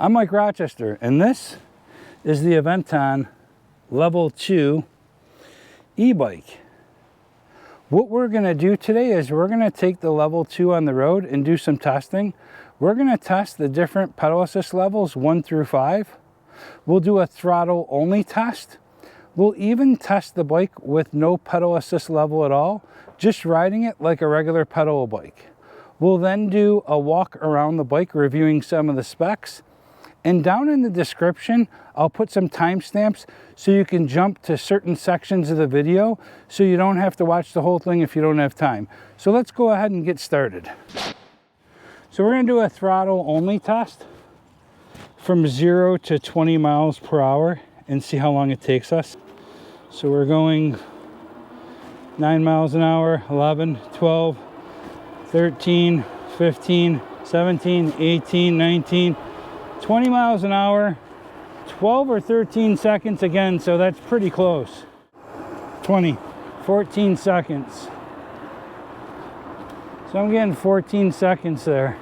I'm Mike Rochester, and this is the Aventon Level.2 e-bike. What we're going to do today is we're going to take the Level.2 on the road and do some testing. We're going to test the different pedal assist levels 1 through 5. We'll do a throttle only test. We'll even test the bike with no pedal assist level at all, just riding it like a regular pedal bike. We'll then do a walk around the bike reviewing some of the specs. And down in the description, I'll put some timestamps so you can jump to certain sections of the video so you don't have to watch the whole thing if you don't have time. So let's go ahead and get started. So we're going to do a throttle only test from 0 to 20 miles per hour and see how long it takes us. So we're going 9 miles an hour, 11, 12, 13, 15, 17, 18, 19, 20 miles an hour, 12 or 13 seconds again, so that's pretty close. 20, 14 seconds. So I'm getting 14 seconds there.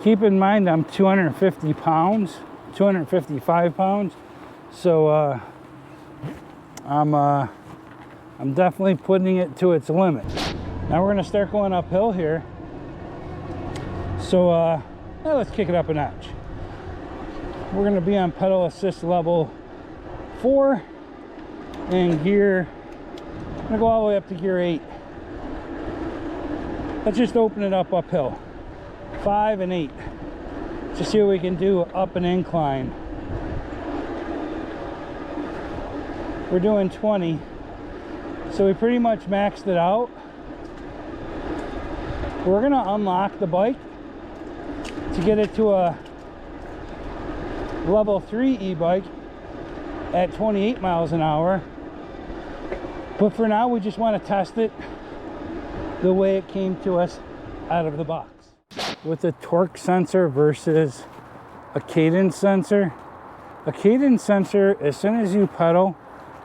Keep in mind I'm 250 pounds, 255 pounds, so I'm definitely putting it to its limit. Now we're gonna start going uphill here. So now let's kick it up a notch. We're gonna be on pedal assist level 4 and gear, I'm gonna go all the way up to gear 8. Let's just open it up uphill. 5 and 8. To see what we can do up an incline. We're doing 20. So we pretty much maxed it out. We're gonna unlock the bike to get it to a level 3 e-bike at 28 miles an hour. But for now, we just want to test it the way it came to us out of the box. With a torque sensor versus a cadence sensor, a cadence sensor, as soon as you pedal,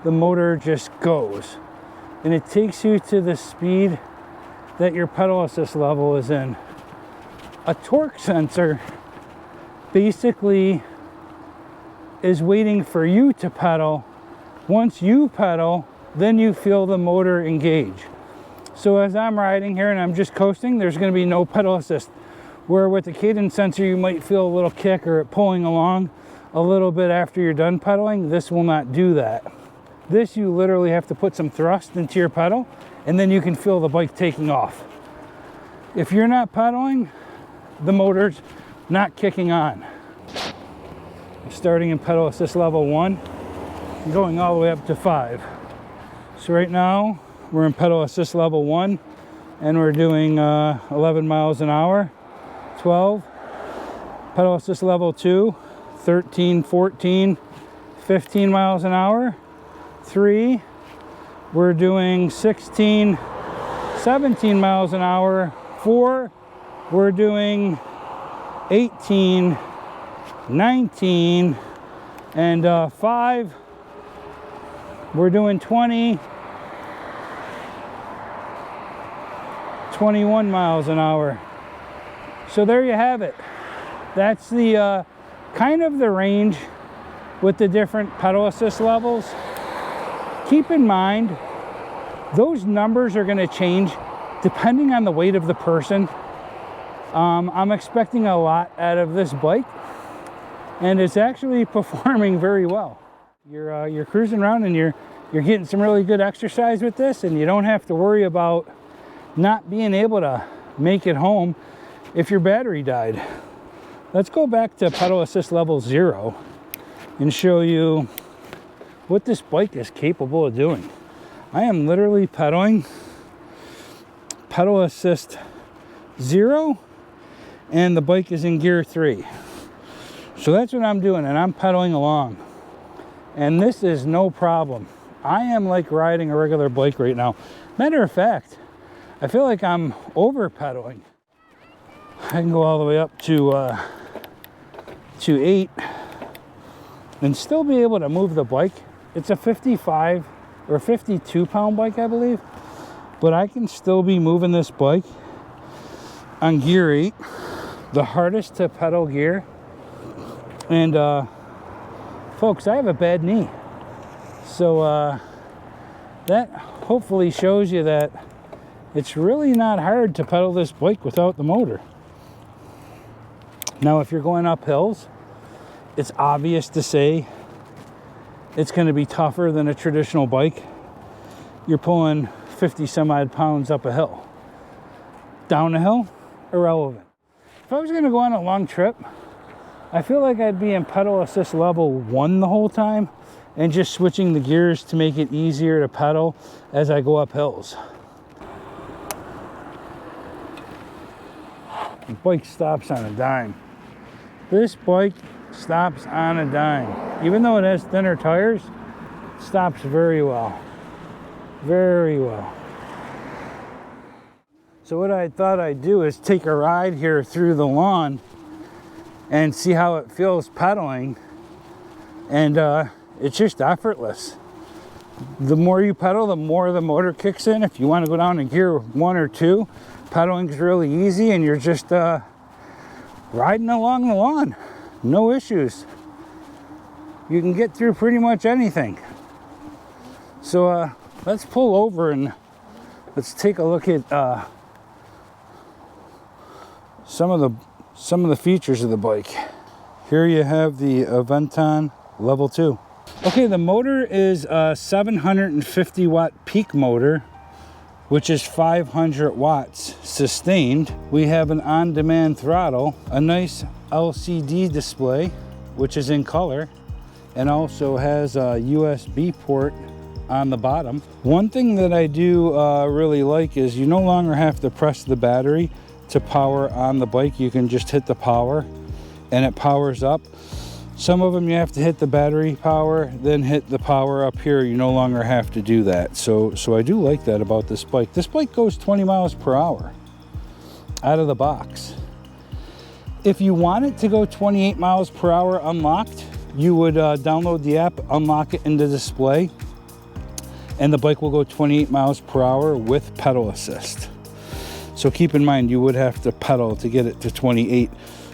the motor just goes. And it takes you to the speed that your pedal assist level is in. A torque sensor basically is waiting for you to pedal. Once you pedal, then you feel the motor engage. So as I'm riding here and I'm just coasting, there's going to be no pedal assist. Where with the cadence sensor, you might feel a little kick or it pulling along a little bit after you're done pedaling. This will not do that. This, you literally have to put some thrust into your pedal and then you can feel the bike taking off. If you're not pedaling, the motor's not kicking on. I'm starting in pedal assist level 1 and going all the way up to 5. So right now we're in pedal assist level 1 and we're doing 11 miles an hour, 12. Pedal assist level 2, 13, 14, 15 miles an hour. 3, we're doing 16, 17 miles an hour. 4, we're doing 18, 19, and 5, we're doing 20, 21 miles an hour. So there you have it. That's the kind of the range with the different pedal assist levels. Keep in mind, those numbers are going to change depending on the weight of the person. I'm expecting a lot out of this bike, and it's actually performing very well. You're cruising around and you're getting some really good exercise with this, and you don't have to worry about not being able to make it home if your battery died. Let's go back to pedal assist level 0 and show you what this bike is capable of doing. I am literally pedaling pedal assist 0 and the bike is in gear 3. So that's what I'm doing, and I'm pedaling along. And this is no problem. I am like riding a regular bike right now. Matter of fact, I feel like I'm over pedaling. I can go all the way up to 8 and still be able to move the bike. It's a 55 or 52 pound bike, I believe, but I can still be moving this bike on gear 8, the hardest to pedal gear. And folks, I have a bad knee. So that hopefully shows you that it's really not hard to pedal this bike without the motor. Now, if you're going up hills, it's obvious to say it's going to be tougher than a traditional bike. You're pulling 50 some odd pounds up a hill. Down a hill, irrelevant. If I was going to go on a long trip, I feel like I'd be in pedal assist level 1 the whole time and just switching the gears to make it easier to pedal as I go up hills. The bike stops on a dime. This bike stops on a dime. Even though it has thinner tires, it stops very well. Very well. So what I thought I'd do is take a ride here through the lawn and see how it feels pedaling. And it's just effortless. The more you pedal, the more the motor kicks in. If you want to go down to gear 1 or 2, pedaling is really easy and you're just riding along the lawn. No issues. You can get through pretty much anything. So let's pull over and let's take a look at some of the features of the bike. Here you have the Aventon Level.2. Okay, the motor is a 750 watt peak motor, which is 500 watts sustained. We have an on-demand throttle, a nice LCD display, which is in color, and also has a USB port on the bottom. One thing that I do really like is you no longer have to press the battery to power on the bike. You can just hit the power and it powers up. Some of them you have to hit the battery power, then hit the power up here. You no longer have to do that. So I do like that about this bike. This bike goes 20 miles per hour out of the box. If you want it to go 28 miles per hour unlocked, you would download the app, unlock it in the display, and the bike will go 28 miles per hour with pedal assist. So keep in mind, you would have to pedal to get it to 28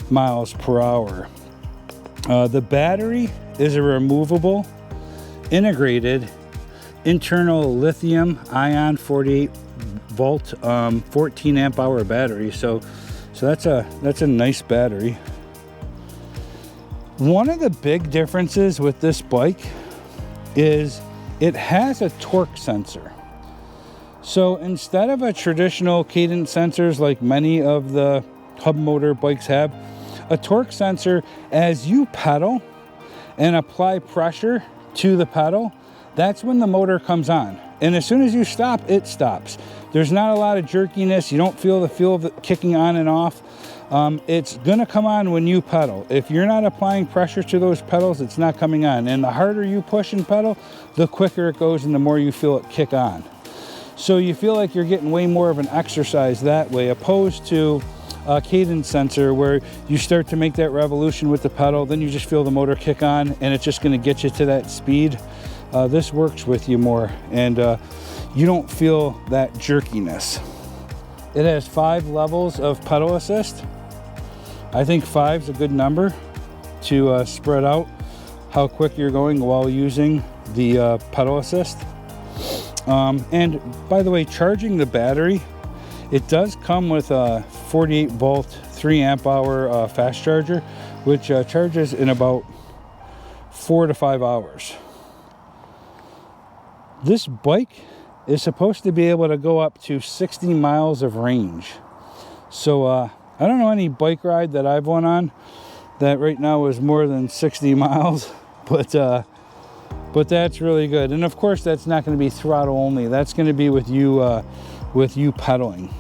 miles per hour. The battery is a removable, integrated, internal lithium ion 48 volt, 14 amp hour battery. So that's a nice battery. One of the big differences with this bike is it has a torque sensor. So instead of a traditional Cadence sensors like many of the hub motor bikes have, a torque sensor, as you pedal and apply pressure to the pedal, that's when the motor comes on. And as soon as you stop, it stops. There's not a lot of jerkiness. You don't feel the feel of it kicking on and off. It's gonna come on when you pedal. If you're not applying pressure to those pedals, it's not coming on. And the harder you push and pedal, the quicker it goes and the more you feel it kick on. So you feel like you're getting way more of an exercise that way, opposed to a Cadence sensor where you start to make that revolution with the pedal, then you just feel the motor kick on and it's just going to get you to that speed. This works with you more and you don't feel that jerkiness. It has 5 levels of pedal assist. I think 5 is a good number to spread out how quick you're going while using the pedal assist. And by the way, charging the battery, it does come with a 48 volt 3 amp hour fast charger, which charges in about 4 to 5 hours. This bike is supposed to be able to go up to 60 miles of range. So I don't know any bike ride that I've went on that right now is more than 60 miles, but that's really good. And of course, that's not going to be throttle only. That's going to be with you pedaling.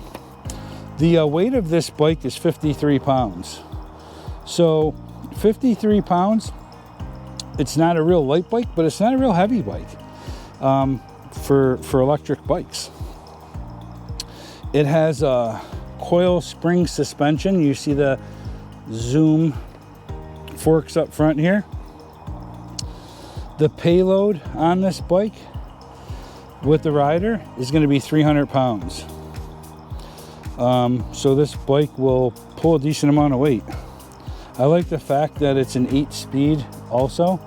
The weight of this bike is 53 pounds. So 53 pounds, it's not a real light bike, but it's not a real heavy bike for electric bikes. It has a coil spring suspension. You see the zoom forks up front here. The payload on this bike with the rider is going to be 300 pounds. So this bike will pull a decent amount of weight. I like the fact that it's an 8-speed also.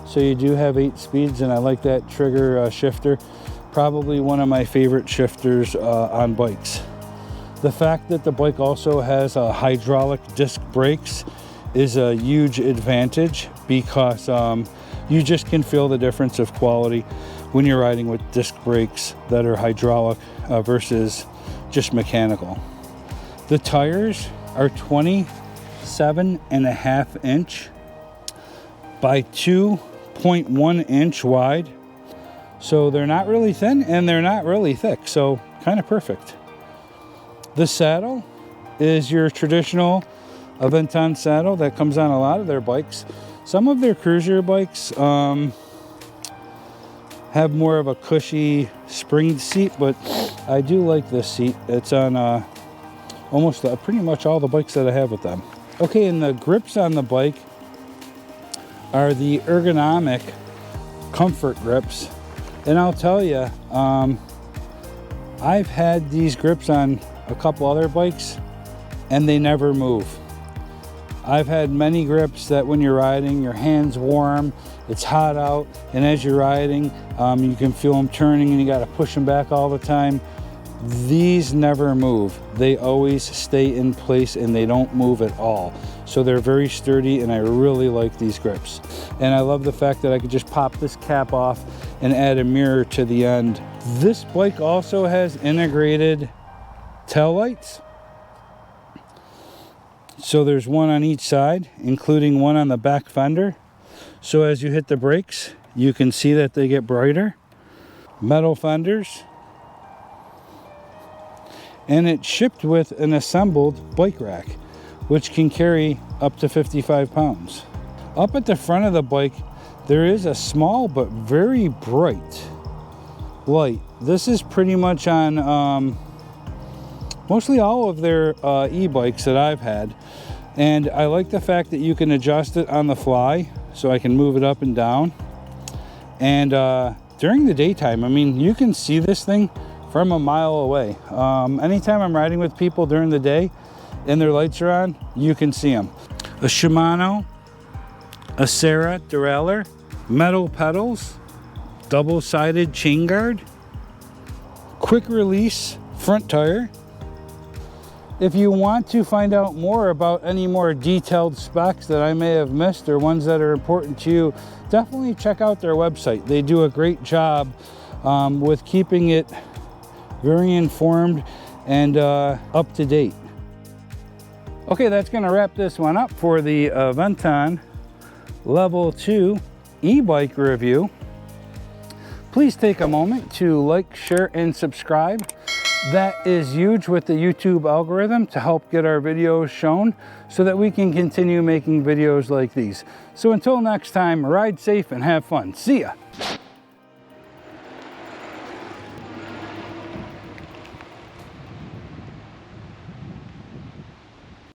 So you do have 8 speeds, and I like that trigger shifter. Probably one of my favorite shifters on bikes. The fact that the bike also has hydraulic disc brakes is a huge advantage, because you just can feel the difference of quality when you're riding with disc brakes that are hydraulic versus just mechanical. The tires are 27.5 inch by 2.1 inch wide. So they're not really thin and they're not really thick, so kind of perfect. The saddle is your traditional Aventon saddle that comes on a lot of their bikes. Some of their cruiser bikes have more of a cushy springed seat, but I do like this seat. It's on almost pretty much all the bikes that I have with them. Okay, and the grips on the bike are the ergonomic comfort grips. And I'll tell you, I've had these grips on a couple other bikes and they never move. I've had many grips that when you're riding, your hand's warm, it's hot out, and as you're riding, you can feel them turning and you got to push them back all the time. These never move. They always stay in place and they don't move at all. So they're very sturdy, and I really like these grips. And I love the fact that I could just pop this cap off and add a mirror to the end. This bike also has integrated tail lights. So there's one on each side, including one on the back fender. So as you hit the brakes, you can see that they get brighter. Metal fenders. And it's shipped with an assembled bike rack, which can carry up to 55 pounds. Up at the front of the bike, there is a small but very bright light. This is pretty much on mostly all of their e-bikes that I've had. And I like the fact that you can adjust it on the fly, so I can move it up and down. And during the daytime, I mean, you can see this thing from a mile away. Anytime I'm riding with people during the day and their lights are on, you can see them. A Shimano Acera derailleur, metal pedals, double-sided chain guard, quick release front tire. If you want to find out more about any more detailed specs that I may have missed or ones that are important to you, definitely check out their website. They do a great job with keeping it very informed and up to date. Okay, that's going to wrap this one up for the Aventon Level 2 e-bike review. Please take a moment to like, share, and subscribe. That is huge with the YouTube algorithm to help get our videos shown so that we can continue making videos like these. So until next time, ride safe and have fun. See ya.